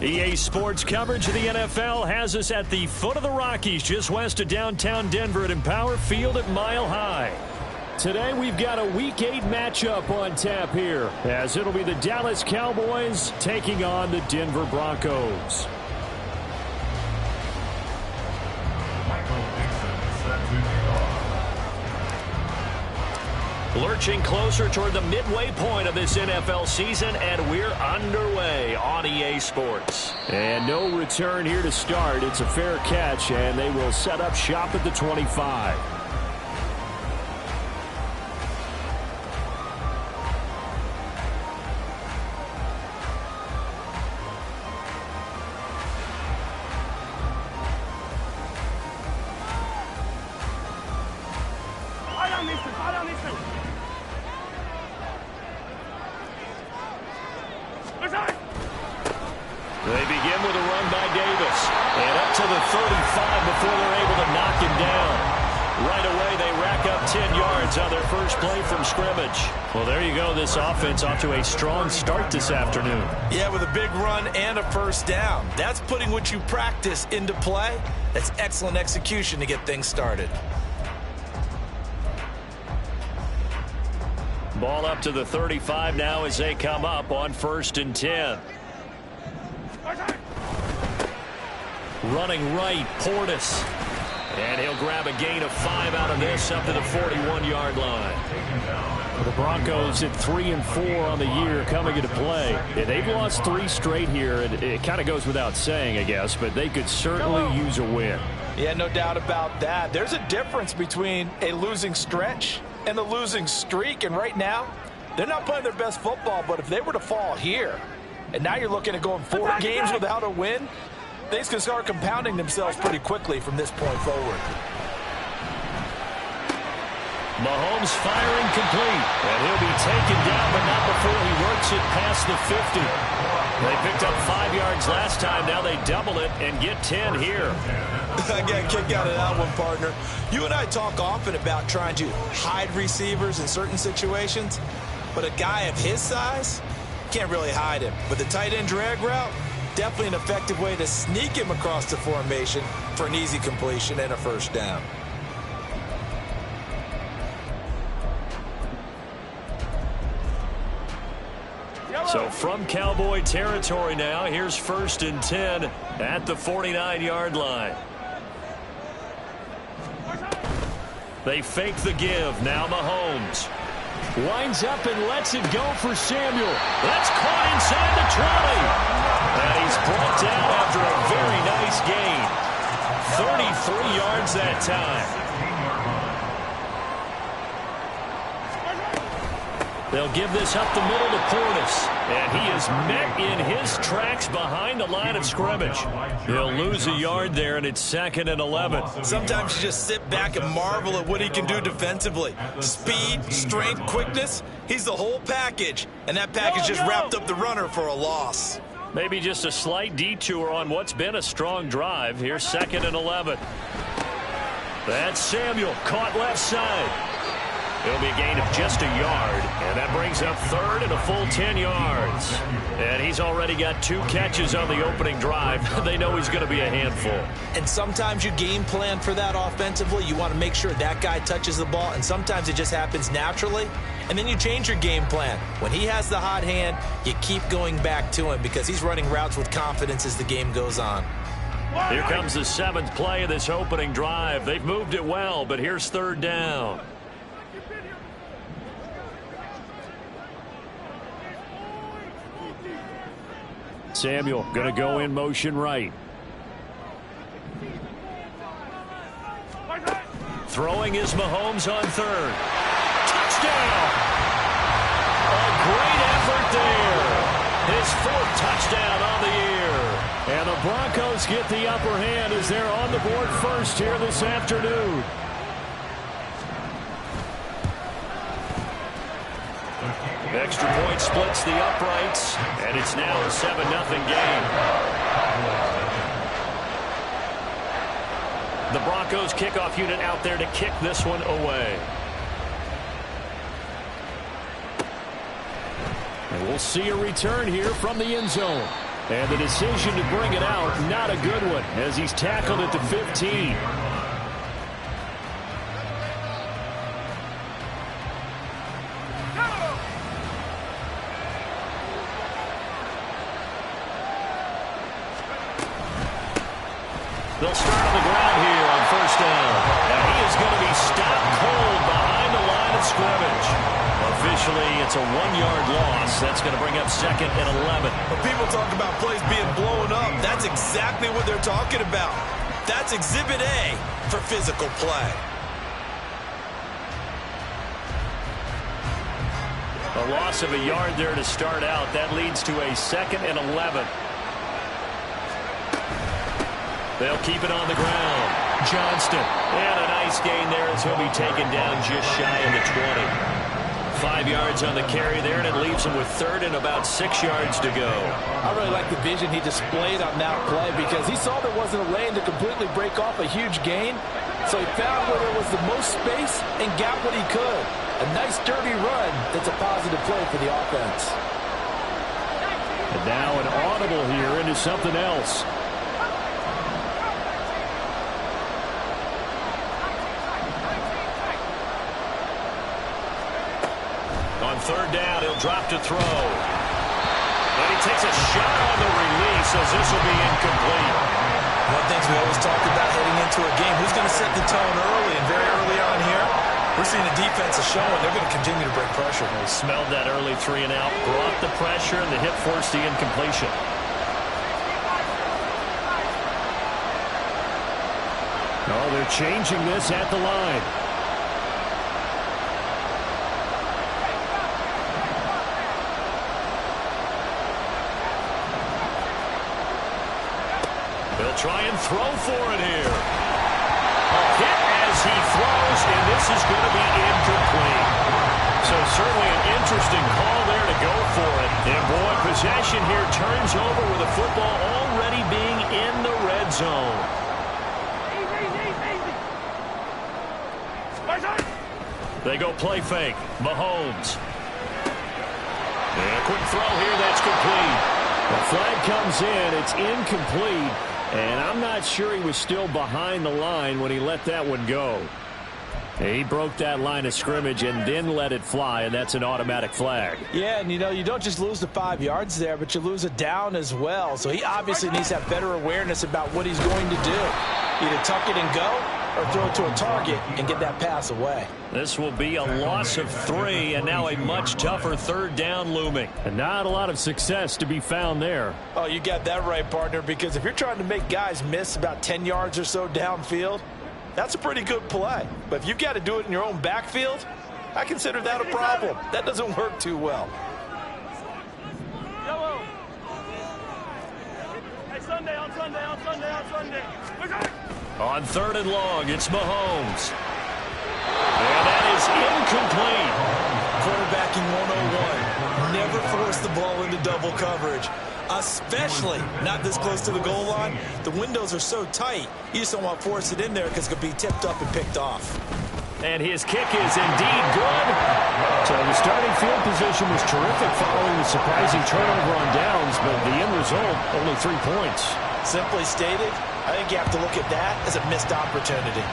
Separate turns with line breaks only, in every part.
EA Sports coverage of the NFL has us at the foot of the Rockies, just west of downtown Denver at Empower Field at Mile High. Today we've got a Week 8 matchup on tap here, as it'll be the Dallas Cowboys taking on the Denver Broncos. Lurching closer toward the midway point of this NFL season, and we're underway on EA Sports. And no return here to start. It's a fair catch, and they will set up shop at the 25. They begin with a run by Davis. And up to the 35 before they're able to knock him down. Right away, they rack up 10 yards on their first play from scrimmage. Well, there you go. This offense off to a strong start this afternoon.
Yeah, with a big run and a first down. That's putting what you practice into play. That's excellent execution to get things started.
Ball up to the 35 now as they come up on 1st and 10. Running right, Portis. And he'll grab a gain of 5 out of this up to the 41-yard line. The Broncos at 3-4 on the year coming into play. Yeah, they've lost 3 straight here. It kind of goes without saying, I guess, but they could certainly use a win.
Yeah, no doubt about that. There's a difference between a losing stretch and a losing streak, and right now, they're not playing their best football, but if they were to fall here, and now you're looking at going 4 games without a win, things can start compounding themselves pretty quickly from this point forward.
Mahomes firing complete, and he'll be taken down, but not before he works it past the 50. They picked up 5 yards last time. Now they double it and get 10 here.
I got a kick out of that one, partner. You and I talk often about trying to hide receivers in certain situations, but a guy of his size can't really hide him. But the tight end drag route, definitely an effective way to sneak him across the formation for an easy completion and a first down.
So from Cowboy territory now, here's 1st and 10 at the 49-yard line. They fake the give. Now Mahomes winds up and lets it go for Samuel. That's caught inside the 20. And he's brought down after a very nice gain. 33 yards that time. They'll give this up the middle to Portis. And he is met in his tracks behind the line of scrimmage. He'll lose a yard there, and it's 2nd and 11.
Sometimes you just sit back and marvel at what he can do defensively. Speed, strength, quickness, he's the whole package. And that package just wrapped up the runner for a loss.
Maybe just a slight detour on what's been a strong drive. Here's 2nd and 11. That's Samuel, caught left side. It'll be a gain of just a yard, and that brings up 3rd and a full 10 yards. And he's already got 2 catches on the opening drive. They know he's going to be a handful.
And sometimes you game plan for that offensively. You want to make sure that guy touches the ball, and sometimes it just happens naturally. And then you change your game plan. When he has the hot hand, you keep going back to him because he's running routes with confidence as the game goes on.
Here comes the 7th play of this opening drive. They've moved it well, but here's 3rd down. Samuel going to go in motion right. Throwing is Mahomes on 3rd. Touchdown! A great effort there. His 4th touchdown on the year. And the Broncos get the upper hand as they're on the board first here this afternoon. Extra point splits the uprights, and it's now a 7-0 game. The Broncos kickoff unit out there to kick this one away. And we'll see a return here from the end zone. And the decision to bring it out, not a good one, as he's tackled at the 15. They'll start on the ground here on first down. And he is going to be stopped cold behind the line of scrimmage. Officially, it's a 1-yard loss. That's going to bring up second and 11.
When people talk about plays being blown up, that's exactly what they're talking about. That's Exhibit A for physical play.
A loss of a yard there to start out. That leads to a second and 11. They'll keep it on the ground. Johnston. And a nice gain there as he'll be taken down just shy of the 20. 5 yards on the carry there, and it leaves him with third and about 6 yards to go.
I really like the vision he displayed on that play because he saw there wasn't a lane to completely break off a huge gain. So he found where there was the most space and got what he could. A nice dirty run that's a positive play for the offense.
And now an audible here into something else. On third down, he'll drop to throw. And he takes a shot on the release as this will be incomplete.
One of the things we always talk about heading into a game, who's going to set the tone early and very early on here? We're seeing the defense is showing they're going to continue to bring pressure.
They smelled that early 3 and out, brought the pressure, and the hit forced the incompletion. Oh, they're changing this at the line. They'll try and throw for it here. A hit as he throws, and this is going to be incomplete. So certainly an interesting call there to go for it. And boy, possession here turns over with the football already being in the red zone. They go play fake. Mahomes. And a quick throw here, that's complete. The flag comes in, it's incomplete. And I'm not sure he was still behind the line when he let that one go. He broke that line of scrimmage and then let it fly, and that's an automatic flag.
Yeah, and you know, you don't just lose the 5 yards there, but you lose a down as well. So he obviously needs to have better awareness about what he's going to do. Either tuck it and go or throw it to a target and get that pass away.
This will be a loss of 3, and now a much tougher third down looming. And not a lot of success to be found there.
Oh, you got that right, partner, because if you're trying to make guys miss about 10 yards or so downfield, that's a pretty good play. But if you've got to do it in your own backfield, I consider that a problem. That doesn't work too well.
Hey, Sunday.
On third and long, it's Mahomes. And that is incomplete.
Quarterbacking 101. Never force the ball into double coverage, especially not this close to the goal line. The windows are so tight, you just don't want to force it in there because it could be tipped up and picked off.
And his kick is indeed good. So the starting field position was terrific following the surprising turnover on downs, but the end result, only 3 points.
Simply stated, I think you have to look at that as a missed opportunity.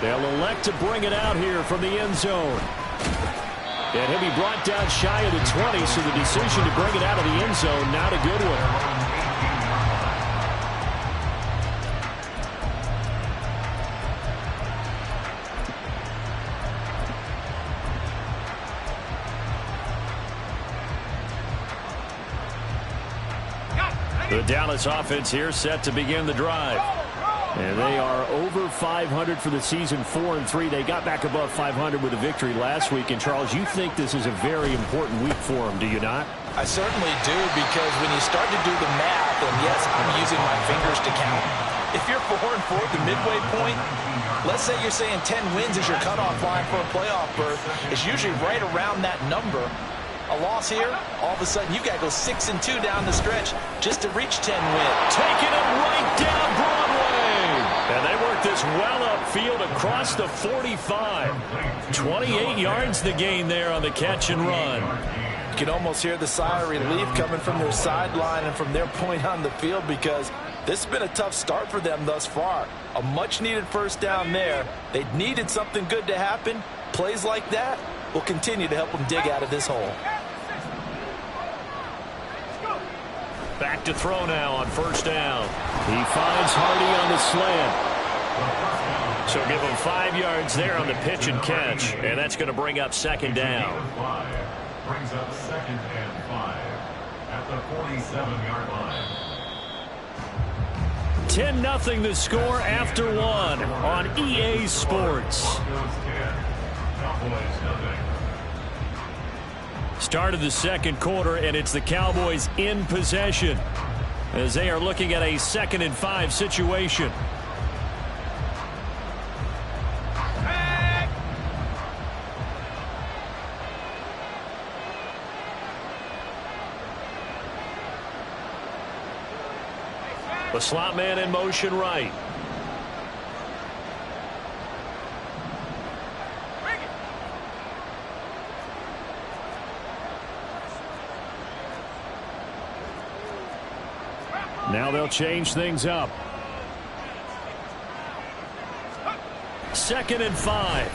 They'll elect to bring it out here from the end zone. And he'll be brought down shy of the 20, so the decision to bring it out of the end zone, not a good one. The Dallas offense here set to begin the drive. And they are over 500 for the season, 4-3. They got back above 500 with a victory last week. And, Charles, you think this is a very important week for them, do you not?
I certainly do, because when you start to do the math, and yes, I'm using my fingers to count. If you're 4-4 at the midway point, let's say you're saying 10 wins is your cutoff line for a playoff berth. It's usually right around that number. A loss here, all of a sudden you've got to go 6-2 down the stretch just to reach 10 wins.
Taking it right down Broadway. And they work this well upfield across the 45. 28 yards the gain there on the catch and run.
can almost hear the sigh of relief coming from their sideline and from their point on the field, because this has been a tough start for them thus far. A much-needed first down there. They needed something good to happen. Plays like that will continue to help them dig out of this hole.
Back to throw now on first down. He finds Hardy on the slant. So give him 5 yards there on the pitch and catch, and that's going to bring up second down.
Brings up 2nd and 5 at the 47-yard line.
10-0 the score after 1 on EA Sports. Start of the second quarter, and it's the Cowboys in possession as they are looking at a 2nd and 5 situation. The slot man in motion right. Now they'll change things up. 2nd and 5.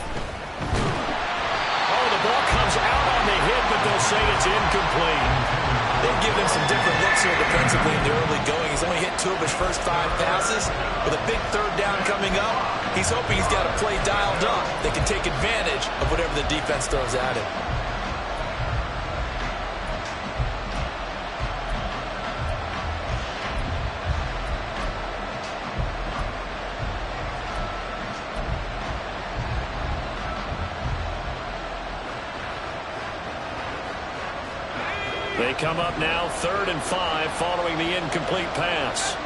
Oh, the ball comes out on the hit, but they'll say it's incomplete.
They've given him some different looks here defensively in the early going. He's only hit 2 of his first 5 passes. With a big third down coming up, he's hoping he's got a play dialed up that can take advantage of whatever the defense throws at him.
They come up now 3rd and 5 following the incomplete pass.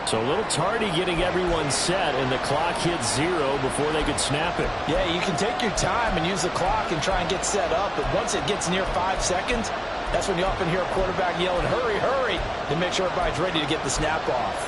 So a little tardy getting everyone set, and the clock hits 0 before they could snap it.
Yeah, you can take your time and use the clock and try and get set up, but once it gets near 5 seconds, that's when you often hear a quarterback yelling, hurry, hurry, to make sure everybody's ready to get the snap off.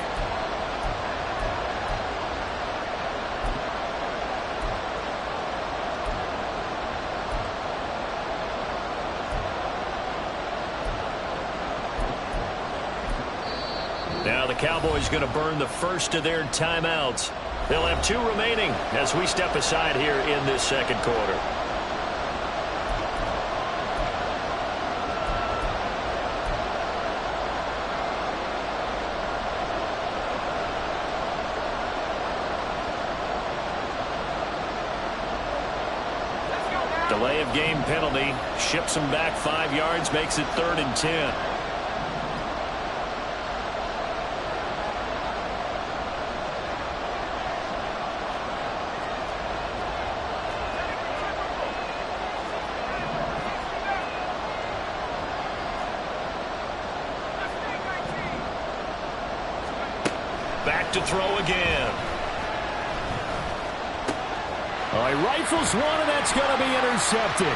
Now the Cowboys going to burn the first of their timeouts. They'll have 2 remaining as we step aside here in this second quarter. Delay of game penalty ships them back 5 yards, makes it 3rd and 10. Back to throw again. Oh, he rifles one, and that's going to be intercepted.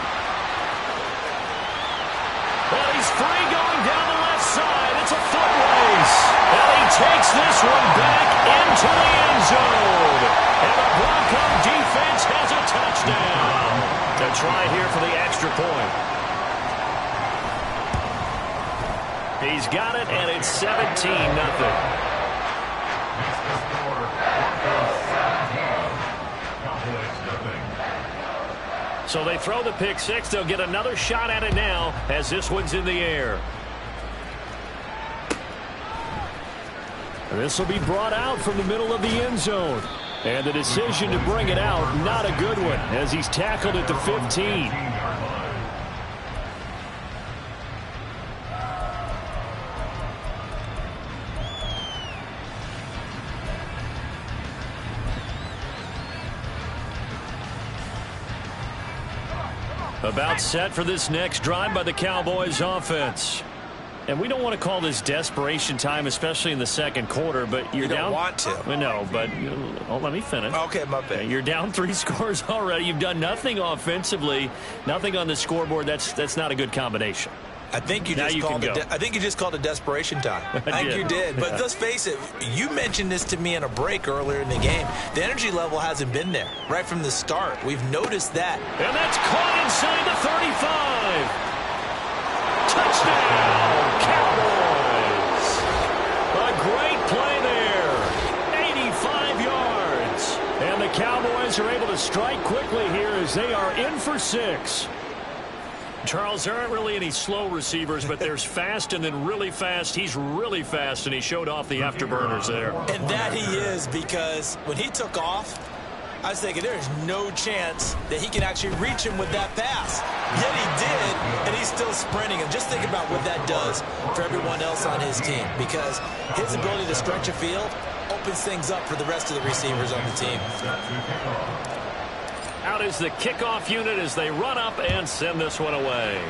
Well, he's free going down the left side. It's a foot race. And he takes this one back into the end zone. And the Bronco defense has a touchdown to try here for the extra point. He's got it, and it's 17-0. So they throw the pick six. They'll get another shot at it now as this one's in the air. This will be brought out from the middle of the end zone. And the decision to bring it out, not a good one, as he's tackled at the 15. About set for this next drive by the Cowboys offense. And we don't want to call this desperation time, especially in the second quarter, but you're down.
You don't want to.
I know, but let me finish.
Okay, my bad.
You're down 3 scores already. You've done nothing offensively, nothing on the scoreboard. That's not a good combination.
I think you
Now
just
you
called
can
it.
go.
I think you just called it desperation time. I think you did. But let's face it, you mentioned this to me in a break earlier in the game. The energy level hasn't been there right from the start. We've noticed that.
And that's caught inside the 35. Touchdown, Cowboys. A great play there. 85 yards. And the Cowboys are able to strike quickly here as they are in for 6. Charles, there aren't really any slow receivers, but there's fast and then really fast. He's really fast, and he showed off the afterburners there.
And that he is, because when he took off, I was thinking there is no chance that he can actually reach him with that pass. Yet he did, and he's still sprinting. And just think about what that does for everyone else on his team, because his ability to stretch a field opens things up for the rest of the receivers on the team.
Out is the kickoff unit as they run up and send this one away.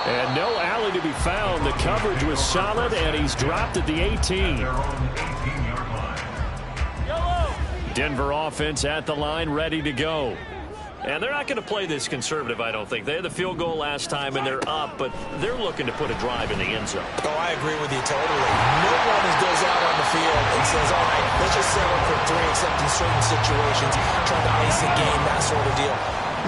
And no alley to be found. The coverage was solid, and he's dropped at the 18. Denver offense at the line, ready to go. And they're not going to play this conservative, I don't think. They had the field goal last time, and they're up, but they're looking to put a drive in the end zone.
Oh, I agree with you totally. No one goes out on the field and says, all right, let's just settle for 3, except in certain situations, trying to ice a game, that sort of deal.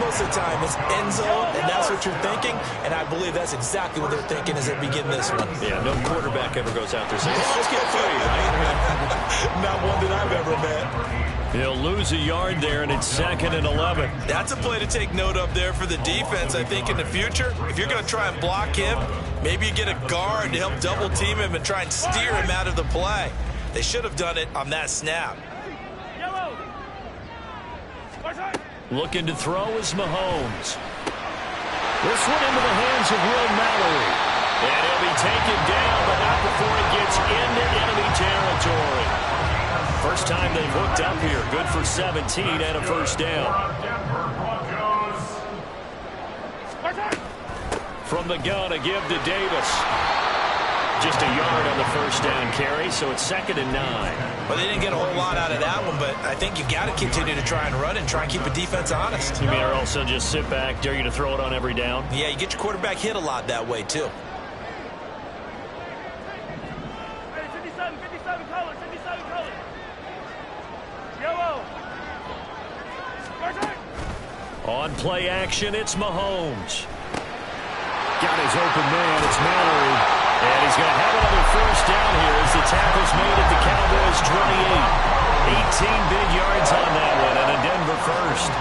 Most of the time, it's end zone, and that's what you're thinking, and I believe that's exactly what they're thinking as they begin this one.
Yeah, no quarterback ever goes out there saying, let's get 3, right?
Not one that I've ever met.
He'll lose a yard there, and it's 2nd and 11.
That's a play to take note of there for the defense, I think, in the future. If you're going to try and block him, maybe you get a guard to help double team him and try and steer him out of the play. They should have done it on that snap.
Looking to throw is Mahomes. This one into the hands of Will Mallory. And he'll be taken down, but not before he gets into enemy territory. First time they've hooked up here. Good for 17 and a first down. From the gun, a give to Davis. Just a yard on the first down carry, so it's 2nd and 9.
Well, they didn't get a whole lot out of that one, but I think you got to continue to try and run and try and keep a defense honest.
You mean or also just sit back, dare you to throw it on every down?
Yeah, you get your quarterback hit a lot that way, too.
On play action, it's Mahomes. Got his open man, it's Mallory. And he's going to have another first down here as the tackle's made at the Cowboys' 28. 18 big yards on that one, and a Denver first.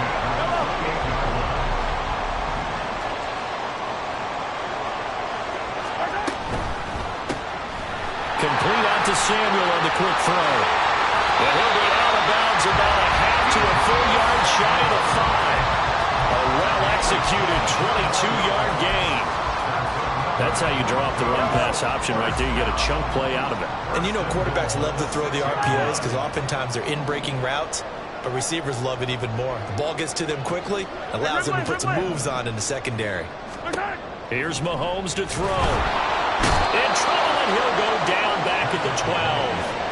Complete out to Samuel on the quick throw. And he'll be out of bounds about a half to a full yard shy of the 5. A well-executed 22-yard gain. That's how you draw up the run-pass option right there. You get a chunk play out of it.
And you know quarterbacks love to throw the RPOs because oftentimes they're in-breaking routes, but receivers love it even more. The ball gets to them quickly, allows them to put some moves on in the secondary.
Here's Mahomes to throw. In trouble, and he'll go down back at the 12.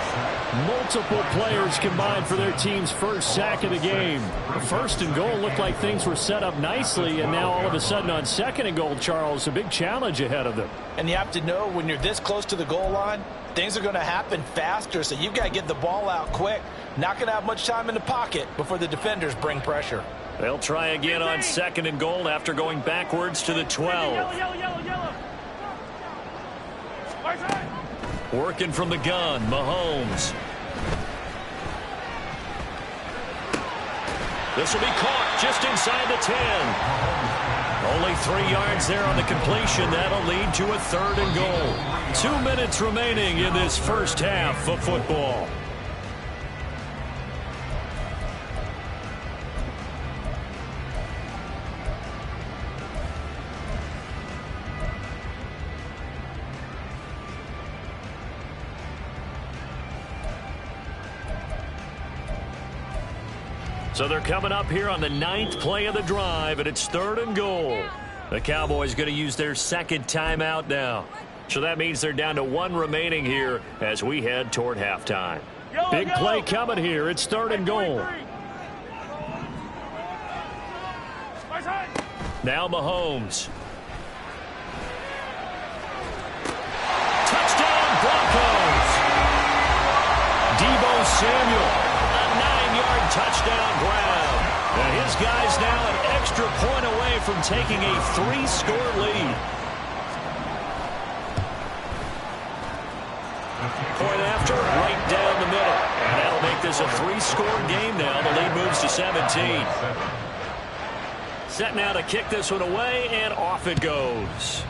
Multiple players combined for their team's first sack of the game. The 1st and goal looked like things were set up nicely, and now all of a sudden on 2nd and goal, Charles, a big challenge ahead of them.
And you have to know when you're this close to the goal line, things are going to happen faster, so you've got to get the ball out quick. Not going to have much time in the pocket before the defenders bring pressure.
They'll try again on 2nd and goal after going backwards to the 12. Working from the gun, Mahomes. This will be caught just inside the 10. Only 3 yards there on the completion. That'll lead to a 3rd and goal. 2 minutes remaining in this first half of football. So they're coming up here on the 9th play of the drive, and it's 3rd and goal. The Cowboys going to use their 2nd timeout now. So that means they're down to 1 remaining here as we head toward halftime. Big play coming here. It's 3rd and goal. Now Mahomes. Touchdown Broncos. Deebo Samuel, a 9-yard touchdown grab. Now his guy's now an extra point away from taking a 3-score lead. Point after, right down the middle. And that'll make this a 3-score game now. The lead moves to 17. Set now to kick this one away, and off it goes.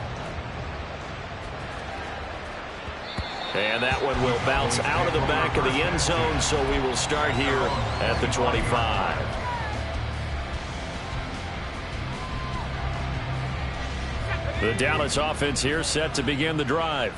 And that one will bounce out of the back of the end zone, so we will start here at the 25. The Dallas offense here set to begin the drive.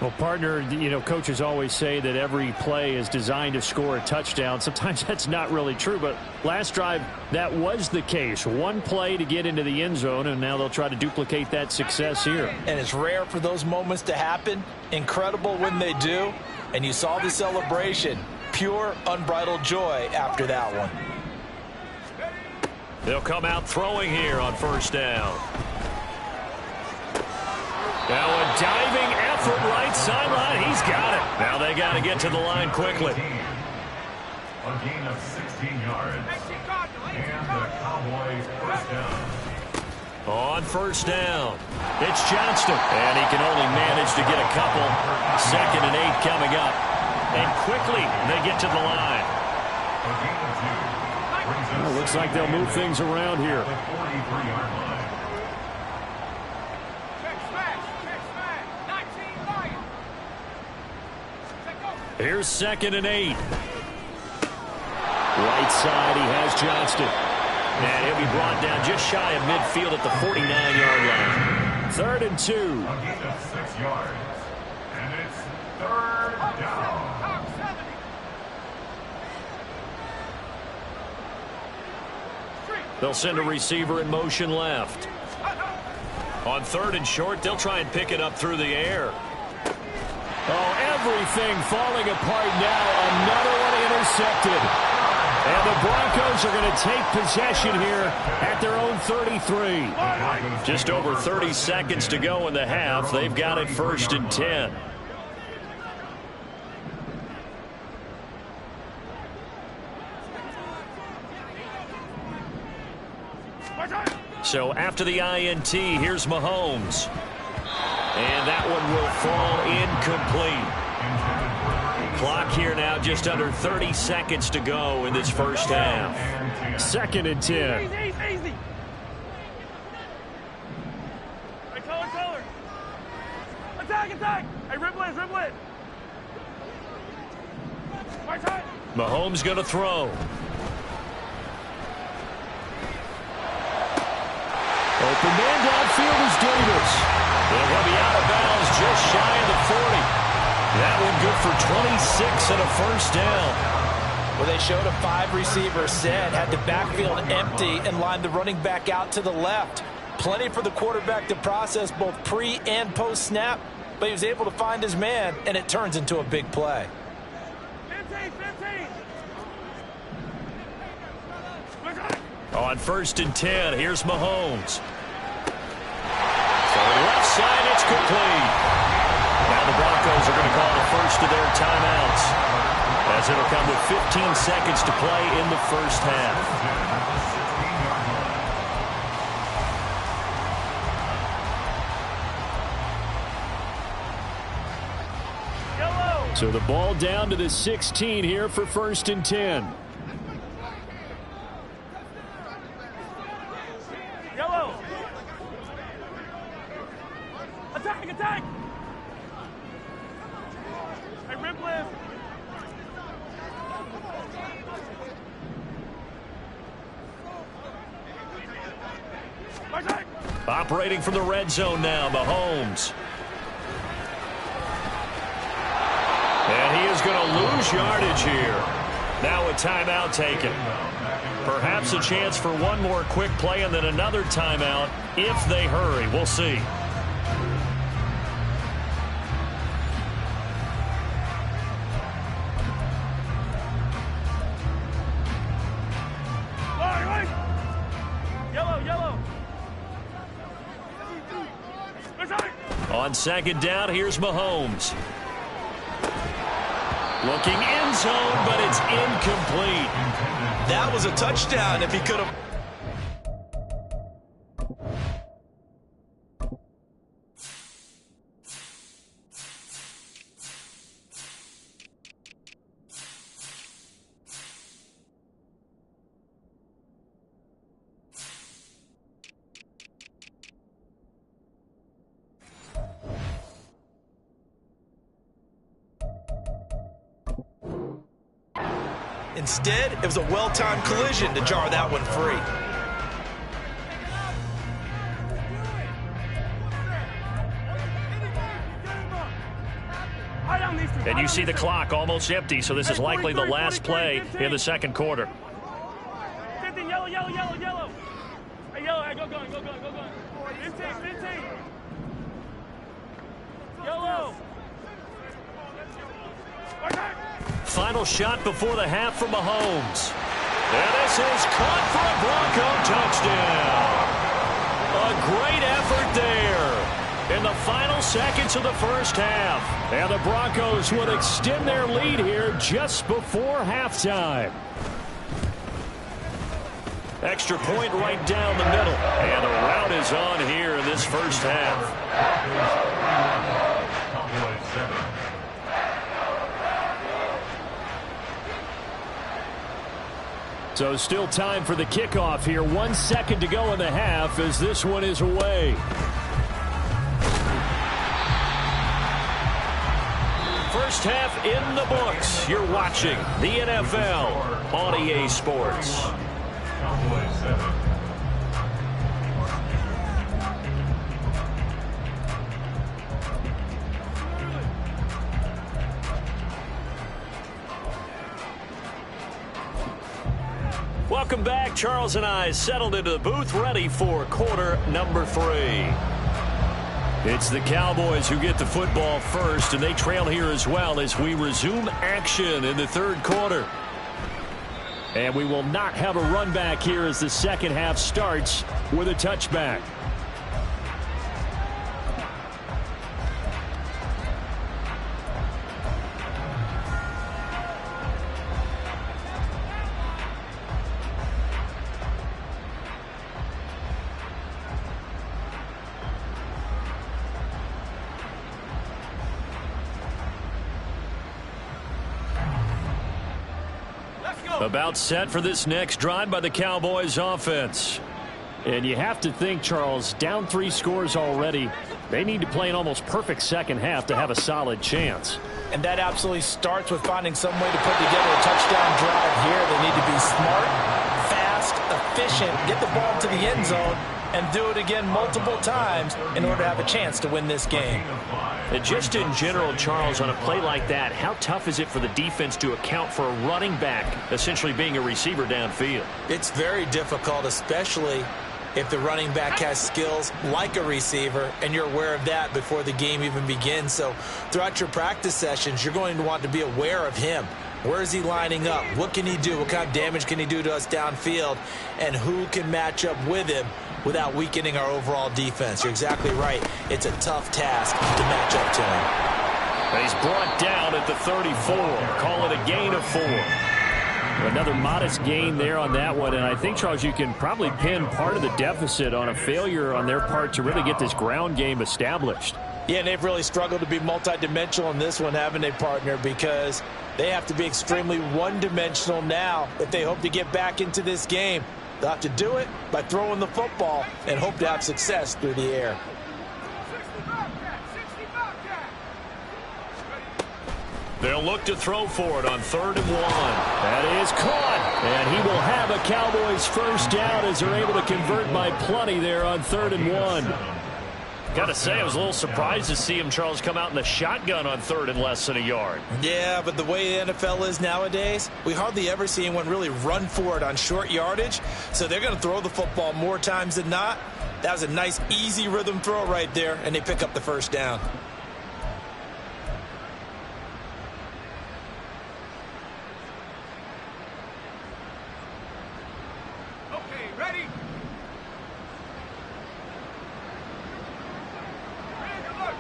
Well, partner, coaches always say that every play is designed to score a touchdown. Sometimes that's not really true, but last drive, that was the case. One play to get into the end zone, and now they'll try to duplicate that success here.
And it's rare for those moments to happen. Incredible when they do. And you saw the celebration. Pure, unbridled joy after that one.
They'll come out throwing here on 1st down. Now a diving effort right sideline. He's got it. Now they got to get to the line quickly.
A gain of 16 yards. And the Cowboys 1st down.
On 1st down, it's Johnston. And he can only manage to get a couple. 2nd and 8 coming up. And quickly they get to the line.
A gain of 2.
Well, looks like they'll move things around here.
The 43-yard line.
Here's 2nd and 8. Right side, he has Johnston. And he'll be brought down just shy of midfield at the 49-yard line. 3rd and 2.
A gain of 6 yards. And it's 3rd down.
They'll send a receiver in motion left. On 3rd and short, they'll try and pick it up through the air. Oh, everything falling apart now. Another one intercepted. And the Broncos are going to take possession here at their own 33. Just over 30 seconds to go in the half. They've got it 1st and 10. So after the INT, here's Mahomes. And that one will fall incomplete. Clock here now just under 30 seconds to go in this 1st half. 2nd and 10.
Easy. Hey, color. Attack. Hey, ribble it. Right side.
Mahomes going to throw. Open man downfield is Davis. They're going to be out of bounds just shy of the 40. That one good for 26 and a 1st down.
Well, they showed a 5-receiver set, had the backfield empty, and lined the running back out to the left. Plenty for the quarterback to process both pre- and post-snap, but he was able to find his man, and it turns into a big play.
15.
On 1st and 10, here's Mahomes. So left side, it's complete. Now the Broncos are going to call the first of their timeouts, as it'll come with 15 seconds to play in the 1st half. So the ball down to the 16 here for 1st and 10.
Yellow. Attack. Hey, rip lift.
Operating from the red zone now, Mahomes. And he is going to lose yardage here. Now a timeout taken. Perhaps a chance for one more quick play and then another timeout if they hurry. We'll see. On second down, here's Mahomes. Looking end zone, but it's incomplete.
That was a touchdown if he could have. Instead, it was a well-timed collision to jar that one free.
And you see the clock almost empty, so this is likely the last play in the second quarter.
15, yellow, yellow, yellow, yellow. Hey, yellow, hey, go going. 15. Yellow.
Final shot before the half from Mahomes. And this is caught for a Bronco touchdown. A great effort there in the final seconds of the first half. And the Broncos will extend their lead here just before halftime. Extra point right down the middle. And the rout is on here in this first half.
Cowboys 7.
So still time for the kickoff here. 1 second to go in the half as this one is away. First half in the books. You're watching the NFL on EA Sports.
Cowboys 7.
Welcome back. Charles and I settled into the booth, ready for quarter number 3. It's the Cowboys who get the football first, and they trail here as well as we resume action in the third quarter. And we will not have a run back here as the second half starts with a touchback. About set for this next drive by the Cowboys offense. And you have to think, Charles, down 3 scores already. They need to play an almost perfect second half to have a solid chance.
And that absolutely starts with finding some way to put together a touchdown drive here. They need to be smart, fast, efficient, get the ball to the end zone, and do it again multiple times in order to have a chance to win this game.
And just in general, Charles, on a play like that, how tough is it for the defense to account for a running back essentially being a receiver downfield?
It's very difficult, especially if the running back has skills like a receiver, and you're aware of that before the game even begins. So throughout your practice sessions, you're going to want to be aware of him. Where is he lining up? What can he do? What kind of damage can he do to us downfield? And who can match up with him without weakening our overall defense? You're exactly right. It's a tough task to match up to him.
And he's brought down at the 34. Call it a gain of 4. Another modest gain there on that one. And I think, Charles, you can probably pin part of the deficit on a failure on their part to really get this ground game established.
Yeah, and they've really struggled to be multidimensional in this one, haven't they, partner? Because they have to be extremely one-dimensional now if they hope to get back into this game. They'll have to do it by throwing the football and hope to have success through the air.
They'll look to throw for it on 3rd and 1. That is caught. And he will have a Cowboys first down as they're able to convert by plenty there on 3rd and 1. Got to say, I was a little surprised to see him, Charles, come out in the shotgun on 3rd and less than a yard.
Yeah, but the way the NFL is nowadays, we hardly ever see anyone really run for it on short yardage. So they're going to throw the football more times than not. That was a nice, easy rhythm throw right there, and they pick up the first down.
Ready, good luck.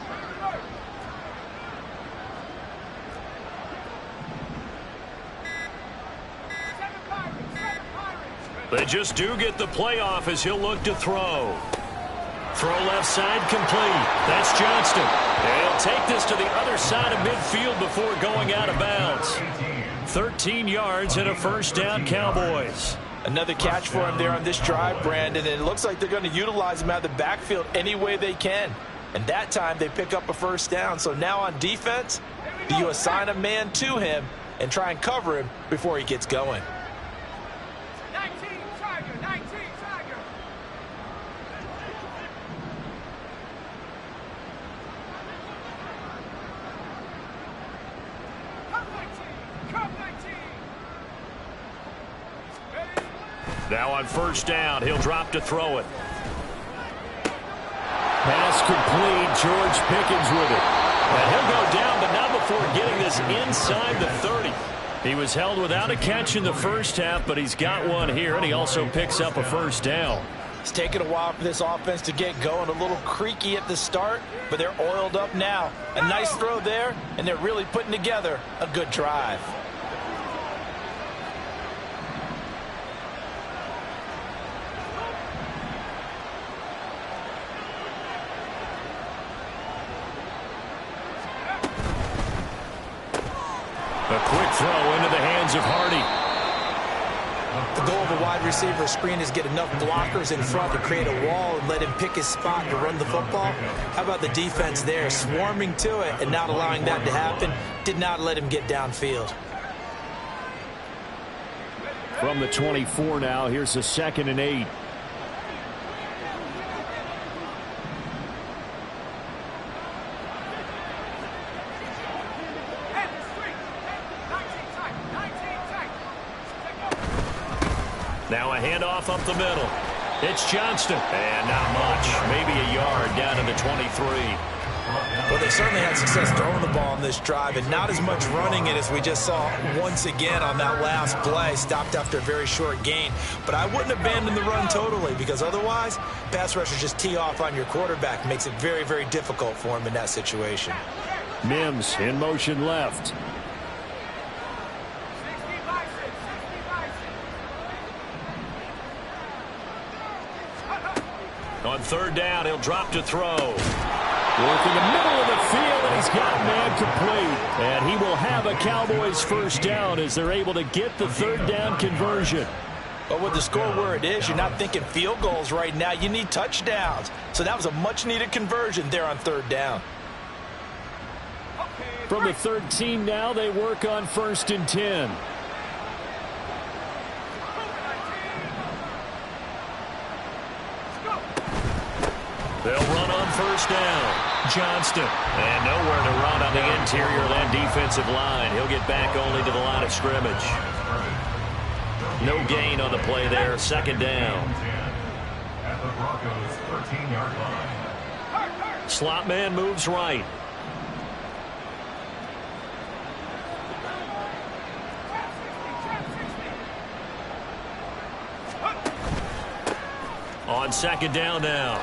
They just do get the playoff as he'll look to throw. Throw left side complete. That's Johnston. And he'll take this to the other side of midfield before going out of bounds. 13 yards and a first down, Cowboys.
Another catch for him there on this drive, Brandon, and it looks like they're going to utilize him out of the backfield any way they can. And that time they pick up a first down. So now on defense, do you assign a man to him and try and cover him before he gets going?
19, Tiger, 19, Tiger. Come 19.
Now on first down, he'll drop to throw it. Pass complete. George Pickens with it. And he'll go down, but not before getting this inside the 30. He was held without a catch in the first half, but he's got one here, and he also picks up a first down.
It's taken a while for this offense to get going. A little creaky at the start, but they're oiled up now. A nice throw there, and they're really putting together a good drive.
A quick throw into the hands of Hardy.
The goal of a wide receiver screen is get enough blockers in front to create a wall and let him pick his spot to run the football. How about the defense there, swarming to it and not allowing that to happen? Did not let him get downfield.
From the 24 now, here's a 2nd and 8. Now a handoff up the middle. It's Johnston. And not much. Maybe a yard down to the 23.
Well, they certainly had success throwing the ball on this drive and not as much running it as we just saw once again on that last play. Stopped after a very short gain. But I wouldn't abandon the run totally because otherwise, pass rushers just tee off on your quarterback. Makes it very, very difficult for him in that situation.
Mims in motion left. On third down, he'll drop to throw. Work in the middle of the field, and he's got man complete. And he will have a Cowboys first down as they're able to get the third down conversion.
But with the score where it is, you're not thinking field goals right now. You need touchdowns. So that was a much-needed conversion there on third down.
From the 13 now, they work on 1st and 10. They'll run on first down. Johnston. And nowhere to run on the interior of that defensive line. He'll get back only to the line of scrimmage. No gain on the play there. 2nd down.
At the Broncos' 13-yard line.
Slot man moves right. On 2nd down now.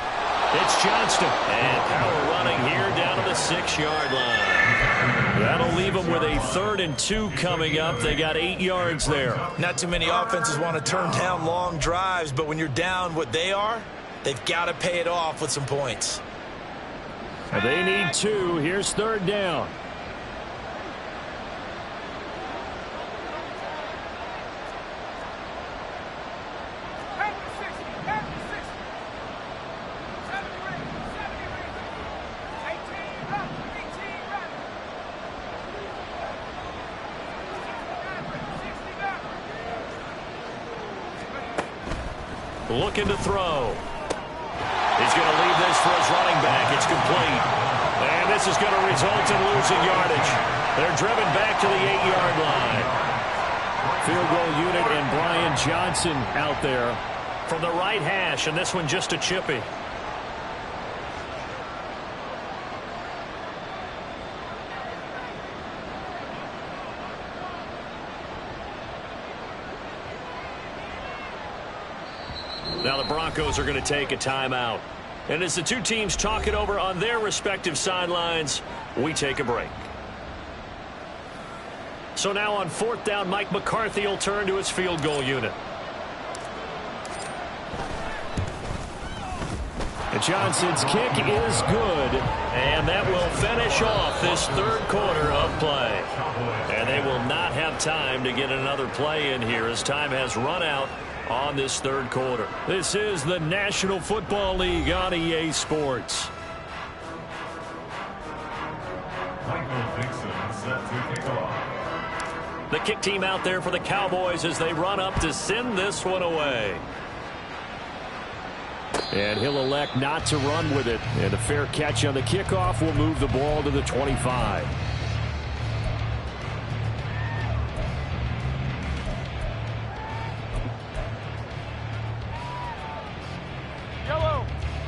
It's Johnston. And power running here down to the 6-yard line. That'll leave them with a 3rd and 2 coming up. They got 8 yards there.
Not too many offenses want to turn down long drives, but when you're down what they are, they've got to pay it off with some points.
They need 2. Here's 3rd down. Looking to throw. He's going to leave this for his running back. It's complete. And this is going to result in losing yardage. They're driven back to the 8-yard line. Field goal unit and Brian Johnson out there from the right hash, and this one just a chippy. Now the Broncos are going to take a timeout. And as the two teams talk it over on their respective sidelines, we take a break. So now on 4th down, Mike McCarthy will turn to his field goal unit. Johnson's kick is good, and that will finish off this third quarter of play. And they will not have time to get another play in here as time has run out on this third quarter. This is the National Football League on EA Sports.
Michael Dixon set to kick off.
The kick team out there for the Cowboys as they run up to send this one away. And he'll elect not to run with it. And a fair catch on the kickoff will move the ball to the 25.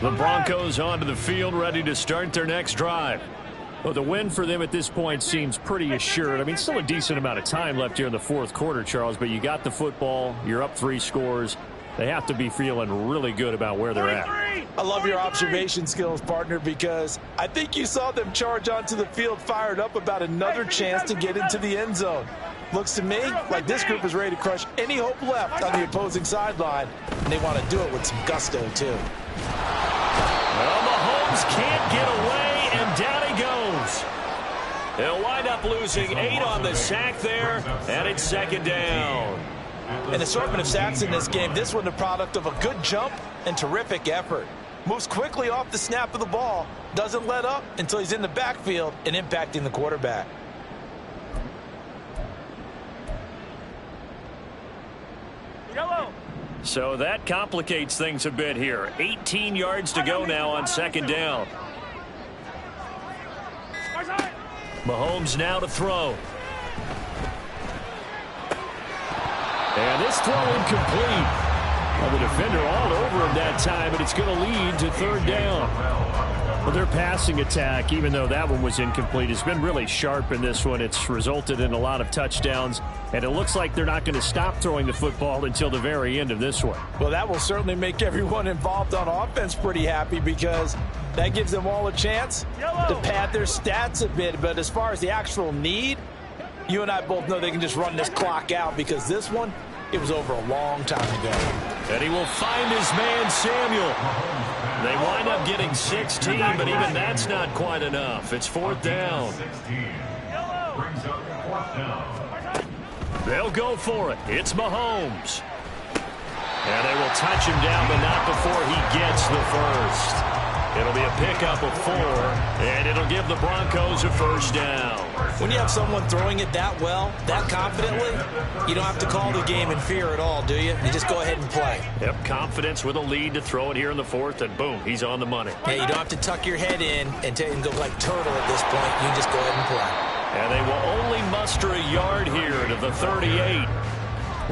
The Broncos onto the field, ready to start their next drive. Well, the win for them at this point seems pretty assured. I mean, still a decent amount of time left here in the fourth quarter, Charles, but you got the football. You're up 3 scores. They have to be feeling really good about where they're at.
I love your observation skills, partner, because I think you saw them charge onto the field fired up about another chance to get into the end zone. Looks to me like this group is ready to crush any hope left on the opposing sideline, and they want to do it with some gusto, too.
Well, Mahomes can't get away, and down he goes. They'll wind up losing 8 on the sack there, and it's second down.
An assortment of sacks in this game. This one the product of a good jump and terrific effort. Moves quickly off the snap of the ball. Doesn't let up until he's in the backfield and impacting the quarterback.
Yellow.
So that complicates things a bit here. 18 yards to go now on second down. Mahomes now to throw. And this throw incomplete. Well, the defender all over him that time, but it's going to lead to third down. Well, their passing attack, even though that one was incomplete, has been really sharp in this one. It's resulted in a lot of touchdowns, and it looks like they're not going to stop throwing the football until the very end of this one.
Well, that will certainly make everyone involved on offense pretty happy because that gives them all a chance to pad their stats a bit. But as far as the actual need, you and I both know they can just run this clock out because this one, it was over a long time ago.
And he will find his man, Samuel. They wind up getting 16, but even that's not quite enough. It's fourth down.
Brings up fourth down.
They'll go for it. It's Mahomes. And they will touch him down, but not before he gets the first. It'll be a pickup of 4, and it'll give the Broncos a first down.
When you have someone throwing it that well, that confidently, you don't have to call the game in fear at all, do you? You just go ahead and play.
Yep, confidence with a lead to throw it here in the fourth, and boom, he's on the money.
Yeah, you don't have to tuck your head in and go like turtle at this point. You can just go ahead and play.
And they will only muster a yard here to the 38.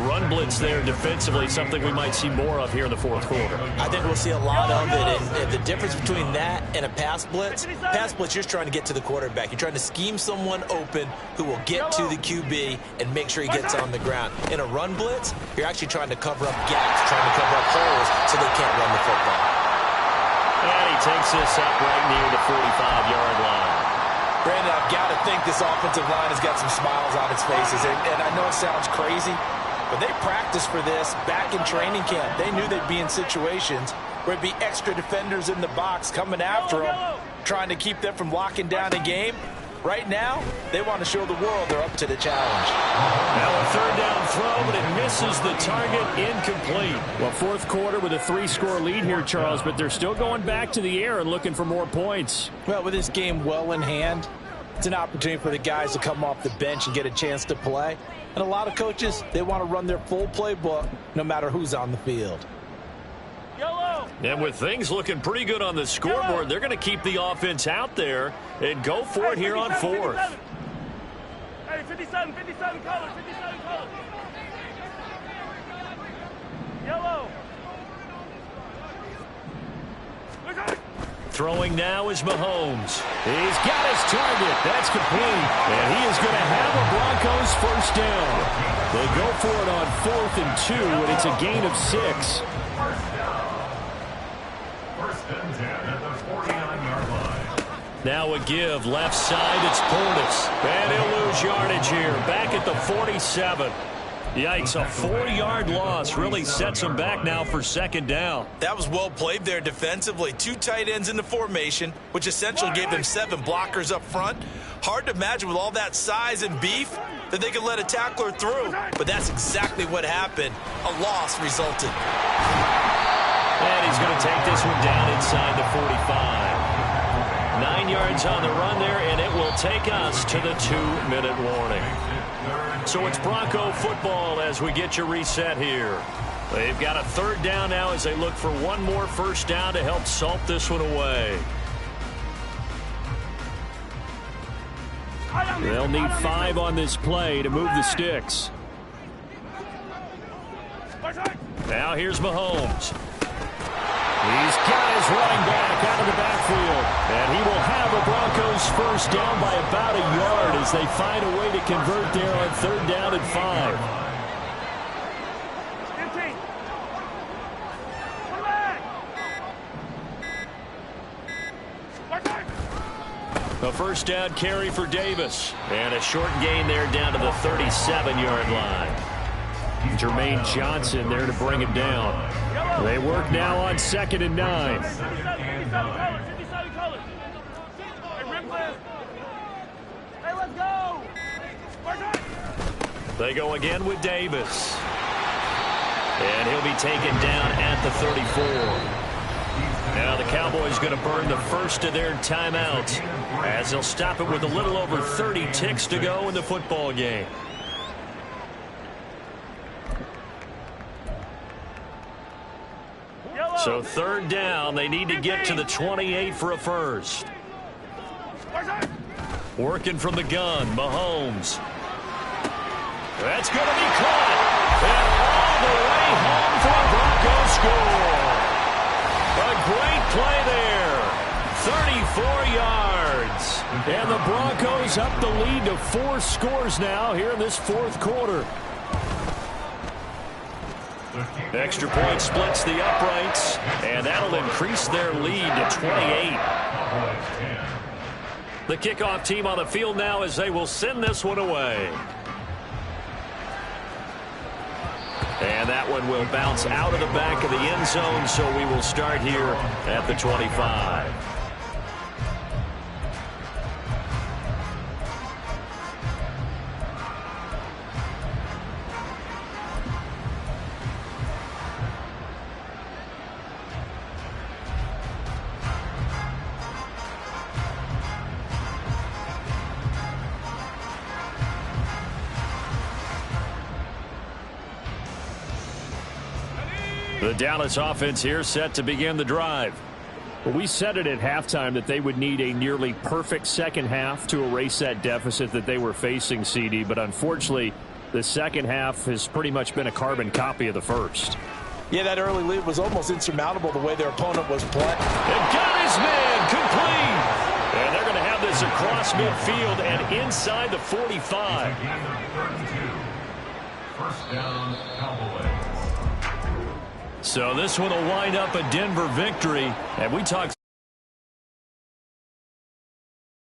Run blitz there defensively, something we might see more of here in the fourth quarter.
I think we'll see a lot of it. And the difference between that and a pass blitz, you're just trying to get to the quarterback. You're trying to scheme someone open who will get to the QB and make sure he gets on the ground. In a run blitz, you're actually trying to cover up gaps, trying to cover up holes so they can't run the football.
And he takes this up right near the 45-yard line.
Brandon, I've got to think this offensive line has got some smiles on its faces. And I know it sounds crazy, but they practiced for this back in training camp. They knew they'd be in situations where it'd be extra defenders in the box coming after them, trying to keep them from locking down a game. Right now, they want to show the world they're up to the challenge.
Now a third down throw, but it misses the target, incomplete. Well, fourth quarter with a 3-score lead here, Charles, but they're still going back to the air and looking for more points.
Well, with this game well in hand, it's an opportunity for the guys to come off the bench and get a chance to play. And a lot of coaches, they want to run their full playbook no matter who's on the field.
And with things looking pretty good on the scoreboard, they're going to keep the offense out there and go for it here on fourth.
Hey, 57 colors, 57 colors. Yellow.
Throwing now is Mahomes. He's got his target. That's complete. And he is going to have a Broncos first down. They go for it on 4th and 2, and it's a gain of 6.
First and 10 at the 49-yard line.
Now a give. Left side, it's Portis. And he'll lose yardage here. Back at the 47. Yikes, a 4-yard loss really sets them back now for second down.
That was well played there defensively. 2 tight ends in the formation, which essentially gave them 7 blockers up front. Hard to imagine with all that size and beef that they could let a tackler through. But that's exactly what happened. A loss resulted.
And he's going to take this one down inside the 45. 9 yards on the run there, and it will take us to the 2-minute warning. So it's Bronco football as we get you reset here. They've got a 3rd down now as they look for one more first down to help salt this one away. They'll need 5 on this play to move the sticks. Now here's Mahomes. He's got his running back out of the backfield. And he will have the Broncos first down by about a yard as they find a way to convert there on 3rd down and 5.
15. Come back.
A first down carry for Davis. And a short gain there down to the 37-yard line. Jermaine Johnson there to bring him down. They work now on 2nd and 9.
57 colors. Hey, Ripley. Hey, let's go.
They go again with Davis. And he'll be taken down at the 34. Now the Cowboys going to burn the first of their timeouts as they'll stop it with a little over 30 ticks to go in the football game. So 3rd down, they need to get to the 28 for a first. Working from the gun, Mahomes. That's going to be caught. And all the way home for a Broncos score. A great play there. 34 yards. And the Broncos up the lead to 4 scores now here in this 4th quarter. Extra point splits the uprights, and that'll increase their lead to 28. The kickoff team on the field now as they will send this one away. And that one will bounce out of the back of the end zone, so we will start here at the 25. The Dallas offense here set to begin the drive.
Well, we said it at halftime that they would need a nearly perfect second half to erase that deficit that they were facing, CD. But unfortunately, the second half has pretty much been a carbon copy of the first.
Yeah, that early lead was almost insurmountable the way their opponent was playing.
And got his man complete. And they're going to have this across midfield and inside the 45.
First down, Cowboys.
So this one will wind up a Denver victory. And we talked